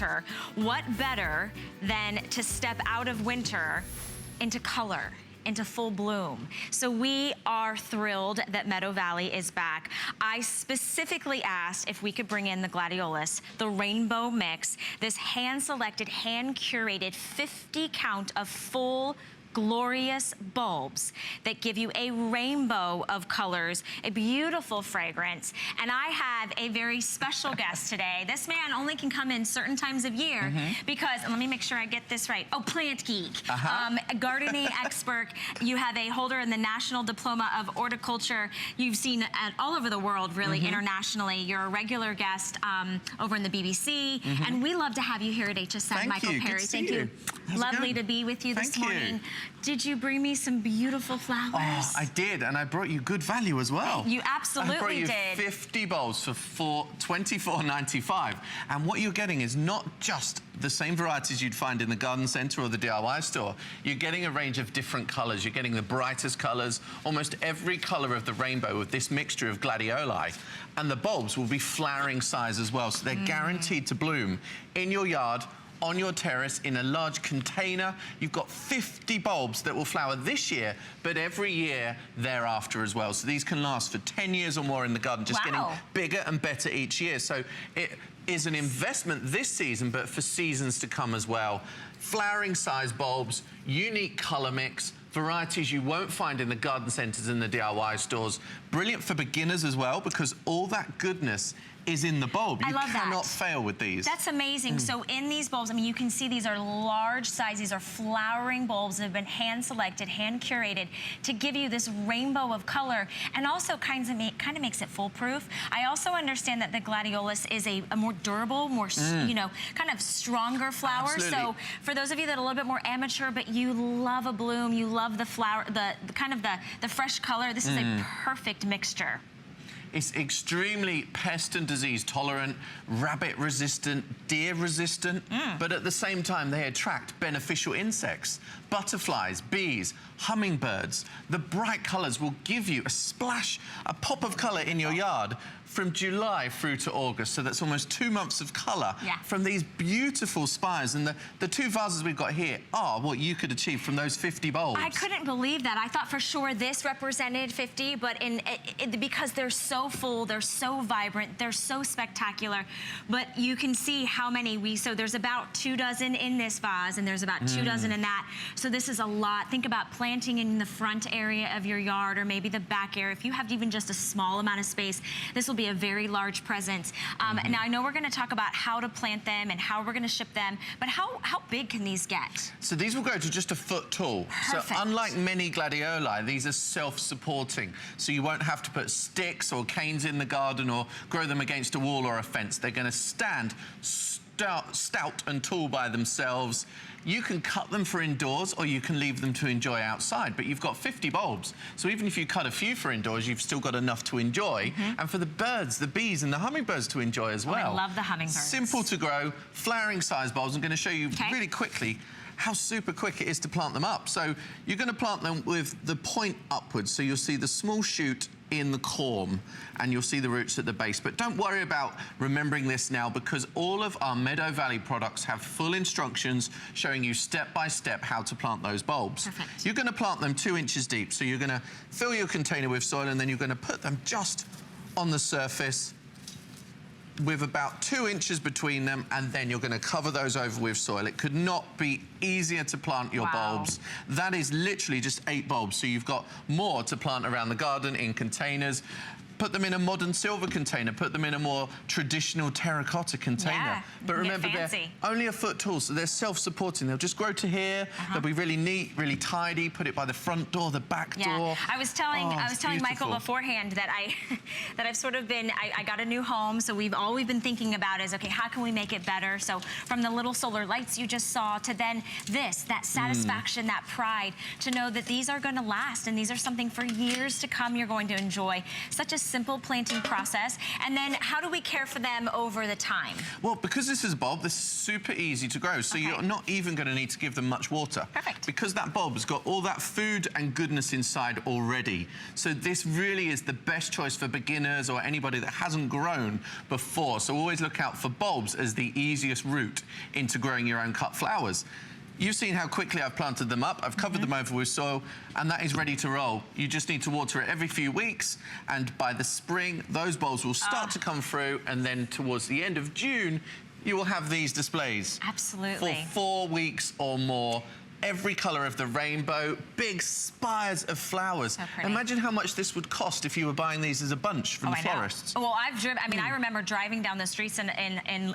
winter, what better than to step out of winter into color, into full bloom. So we are thrilled that Meadow Valley is back. I specifically asked if we could bring in the Gladiolus, the rainbow mix, this hand-selected, hand-curated 50 count of full glorious bulbs that give you a rainbow of colors, a beautiful fragrance. And I have a very special guest today. This man only can come in certain times of year because, let me make sure I get this right. Oh, plant geek, gardening expert. You have a holder in the National Diploma of Horticulture. You've seen all over the world, really, internationally. You're a regular guest over in the BBC. And we love to have you here at HSN, Michael Perry. Thank you. Lovely to be with you this morning. Did you bring me some beautiful flowers? Oh, I did, and I brought you good value as well. You absolutely did. I brought you 50 bulbs for $24.95. And what you're getting is not just the same varieties you'd find in the garden centre or the DIY store. You're getting a range of different colours. You're getting the brightest colours, almost every colour of the rainbow with this mixture of gladioli. And the bulbs will be flowering size as well, so they're guaranteed to bloom in your yard, on your terrace, in a large container. You've got 50 bulbs that will flower this year, but every year thereafter as well. So these can last for 10 years or more in the garden, just getting bigger and better each year. So it is an investment this season, but for seasons to come as well. Flowering size bulbs, unique colour mix, varieties you won't find in the garden centres and the DIY stores. Brilliant for beginners as well, because all that goodness is in the bulb. You cannot fail with these. That's amazing. So in these bulbs, I mean, you can see these are large size. These are flowering bulbs that have been hand selected, hand curated to give you this rainbow of color, and also kind of makes it foolproof. I also understand that the Gladiolus is a more durable, more you know, kind of stronger flower. So for those of you that are a little bit more amateur, but you love a bloom, you love the flower, the kind of the fresh color, this is a perfect mixture. It's extremely pest and disease tolerant, rabbit resistant, deer resistant, but at the same time they attract beneficial insects, butterflies, bees, hummingbirds. The bright colors will give you a splash, a pop of color in your yard from July through to August. So that's almost 2 months of color from these beautiful spires. And the two vases we've got here are what you could achieve from those 50 bulbs. I couldn't believe that. I thought for sure this represented 50, but because they're so full, they're so vibrant, they're so spectacular. But you can see how many so there's about 2 dozen in this vase, and there's about 2 dozen in that. So this is a lot. Think about planting in the front area of your yard, or maybe the back area. If you have even just a small amount of space, this will be a very large presence. Now I know we're going to talk about how to plant them and how we're going to ship them, but how big can these get? So these will go to just a foot tall. Perfect. So unlike many gladioli, these are self-supporting. So you won't have to put sticks or canes in the garden or grow them against a wall or a fence. They're going to stand stout and tall by themselves. You can cut them for indoors, or you can leave them to enjoy outside, but you've got 50 bulbs. So even if you cut a few for indoors, you've still got enough to enjoy, and for the birds, the bees, and the hummingbirds to enjoy as well. I love the hummingbirds. Simple to grow, flowering size bulbs. I'm going to show you really quickly how super quick it is to plant them up. So you're going to plant them with the point upwards, so you'll see the small shoot in the corm, and you'll see the roots at the base. But don't worry about remembering this now, because all of our Meadow Valley products have full instructions showing you step by step how to plant those bulbs. Perfect. You're going to plant them 2 inches deep, so you're going to fill your container with soil, and then you're going to put them just on the surface with about 2 inches between them, and then you're going to cover those over with soil. It could not be easier to plant your bulbs. That is literally just 8 bulbs, so you've got more to plant around the garden in containers. Put them in a modern silver container, put them in a more traditional terracotta container. But remember, they're only a foot tall, so they're self-supporting. They'll just grow to here. They'll be really neat, really tidy. Put it by the front door, the back door. I was telling Michael beforehand that I've sort of been, I got a new home, so all we've been thinking about is, okay, how can we make it better? So from the little solar lights you just saw to then that satisfaction, that pride to know that these are going to last, and these are something for years to come you're going to enjoy. Such a simple planting process. And then how do we care for them over the time? Well, because this is a bulb, this is super easy to grow, so you're not even going to need to give them much water. Perfect. Because that bulb has got all that food and goodness inside already. So this really is the best choice for beginners or anybody that hasn't grown before. So always look out for bulbs as the easiest route into growing your own cut flowers. You've seen how quickly I've planted them up. I've covered them over with soil, and that is ready to roll. You just need to water it every few weeks, and by the spring, those bulbs will start to come through, and then towards the end of June, you will have these displays. Absolutely. For 4 weeks or more. Every colour of the rainbow, big spires of flowers. So pretty. Imagine how much this would cost if you were buying these as a bunch from the florists. Well, I've driven, I mean, I remember driving down the streets in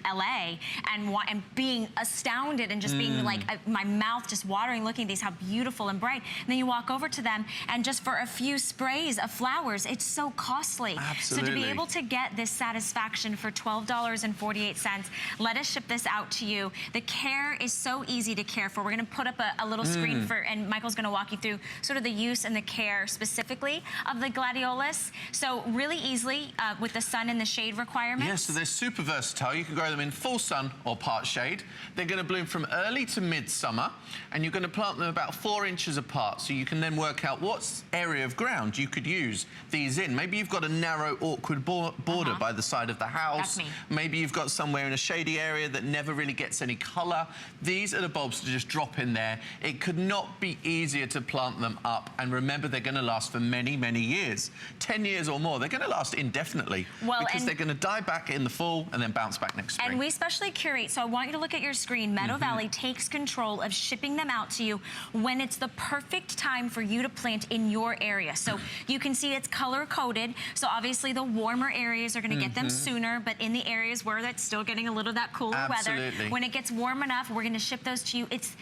LA and being astounded and just being like, my mouth just watering, looking at these, how beautiful and bright. And then you walk over to them, and just for a few sprays of flowers, it's so costly. Absolutely. So to be able to get this satisfaction for $12.48, let us ship this out to you. The care is so easy to care for. We're going to put up a little screen for, and Michael's going to walk you through sort of the use and the care specifically of the gladiolus. So really easily with the sun and the shade requirements. Yeah, so they're super versatile. You can grow them in full sun or part shade. They're going to bloom from early to midsummer, and you're going to plant them about 4 inches apart, so you can then work out what area of ground you could use these in. Maybe you've got a narrow, awkward border by the side of the house. That's me. Maybe you've got somewhere in a shady area that never really gets any colour. These are the bulbs to just drop in there. It could not be easier to plant them up, and remember, they're going to last for many, many years. 10 years or more. They're going to last indefinitely, because they're going to die back in the fall and then bounce back next spring. And we specially curate, so I want you to look at your screen. Meadow Valley takes control of shipping them out to you when it's the perfect time for you to plant in your area. So you can see it's color-coded, so obviously the warmer areas are going to get them sooner, but in the areas where it's still getting a little of that cooler weather, when it gets warm enough, we're going to ship those to you. It's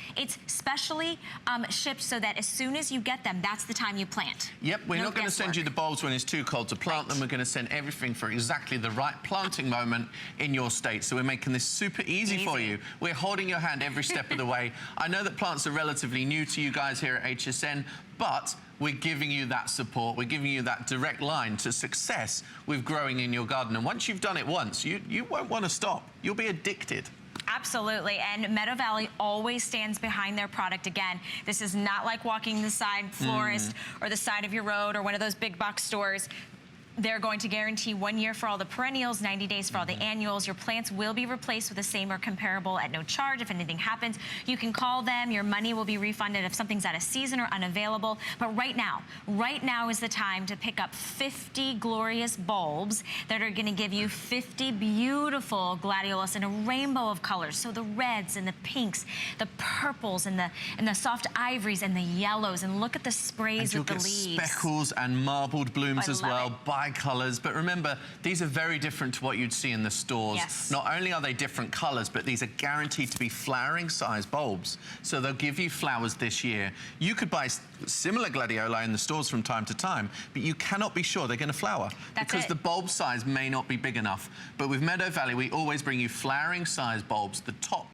specially shipped so that as soon as you get them, that's the time you plant. Yep, we're not going to send you the bulbs when it's too cold to plant them. We're going to send everything for exactly the right planting moment in your state. So we're making this super easy for you. We're holding your hand every step of the way. I know that plants are relatively new to you guys here at HSN, but we're giving you that support. We're giving you that direct line to success with growing in your garden. And once you've done it once, you won't want to stop. You'll be addicted. Absolutely, and Meadow Valley always stands behind their product. Again, this is not like walking the side florist or the side of your road or one of those big box stores. They're going to guarantee 1 year for all the perennials, 90 days for all the annuals. Your plants will be replaced with the same or comparable at no charge. If anything happens, you can call them. Your money will be refunded if something's out of season or unavailable. But right now is the time to pick up 50 glorious bulbs that are going to give you 50 beautiful gladiolus in a rainbow of colors. So the reds and the pinks, the purples and the soft ivories and the yellows. And look at the sprays with the leaves. You'll get speckles and marbled blooms as well. Colours, but remember, these are very different to what you'd see in the stores. Not only are they different colours, but these are guaranteed to be flowering size bulbs, so they'll give you flowers this year. You could buy similar gladioli in the stores from time to time, but you cannot be sure they're going to flower because the bulb size may not be big enough. But with Meadow Valley, we always bring you flowering size bulbs, the top